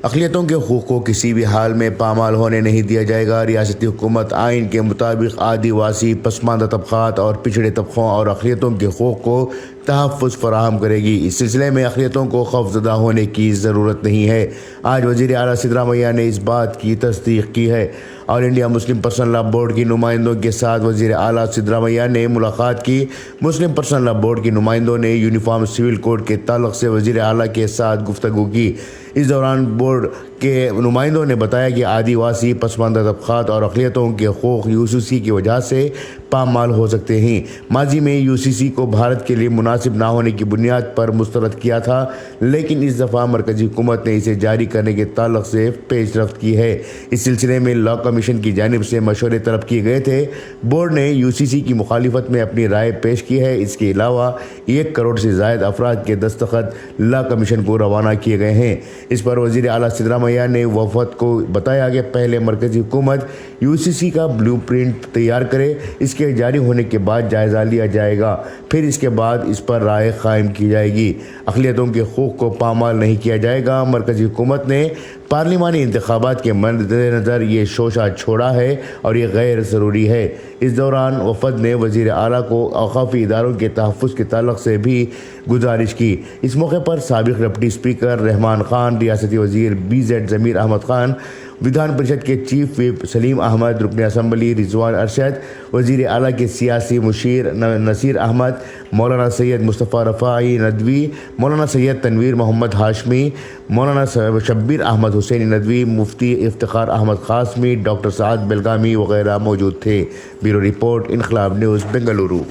اقلیتوں کے حقوق کو کسی بھی حال میں پامال ہونے نہیں دیا جائے گا۔ ریاستی حکومت آئین کے مطابق آدیواسی، پسماندہ طبقات اور پچھڑے طبقوں اور اقلیتوں کے حقوق کو تحفظ فراہم کرے گی۔ اس سلسلے میں اقلیتوں کو خوفزدہ ہونے کی ضرورت نہیں ہے۔ آج وزیر اعلیٰ سدرامیا نے اس بات کی تصدیق کی ہے۔ All India Muslim personal law board کی نمائندوں کے ساتھ وزیر اعلیٰ سدرامیا نے ملاقات کی۔ مسلم پرسنل لاء بورڈ کے نمائندوں نے یونیفارم سول کوڈ کے تعلق سے وزیر اعلیٰ کے ساتھ گفتگو کی۔ اس دوران بورڈ کے نمائندوں نے بتایا کہ آدیواسی، پسماندہ طبقات اور اقلیتوں کے حقوق UCC کی وجہ سے پامال ہو سکتے ہیں۔ ماضی میں UCC کو بھارت کے لیے مناسب نہ ہونے کی بنیاد پر مسترد کیا تھا، لیکن اس دفعہ مرکزی حکومت نے اسے جاری کرنے کے تعلق سے پیش رفت کی ہے۔ اس سلسلے میں لاء کمیشن کی جانب سے مشورے طلب کیے گئے تھے۔ بورڈ نے UCC کی مخالفت میں اپنی رائے پیش کی ہے۔ اس کے علاوہ 1 کروڑ سے زائد افراد کے دستخط لاء کمیشن کو روانہ کیے گئے ہیں۔ اس پر وزیر اعلیٰ سدرامیا نے وفد کو بتایا کہ پہلے مرکزی حکومت UCC کا بلیو پرنٹ تیار کرے، اس کے جاری ہونے کے بعد جائزہ لیا جائے گا، پھر اس کے بعد اس پر رائے قائم کی جائے گی۔ اقلیتوں کے حقوق کو پامال نہیں کیا جائے گا۔ مرکزی حکومت نے پارلیمانی انتخابات کے مد نظر یہ شوشہ چھوڑا ہے اور یہ غیر ضروری ہے۔ اس دوران وفد نے وزیر اعلیٰ کو اوقافی اداروں کے تحفظ کے تعلق سے بھی گزارش کی۔ اس موقع پر سابق ڈپٹی اسپیکر رحمان خان، ریاستی وزیر BZ ضمیر احمد خان، ودھان پریشد کے چیف وپ سلیم احمد، رکن اسمبلی رضوان ارشد، وزیر اعلیٰ کے سیاسی مشیر نصیر احمد، مولانا سید مصطفیٰ رفاعی ندوی، مولانا سید تنویر محمد ہاشمی، مولانا شبیر احمد حسینی ندوی، مفتی افتخار احمد قاسمی، ڈاکٹر سعد بلگامی وغیرہ موجود تھے۔ بیورو رپورٹ، انقلاب نیوز، بنگلورو۔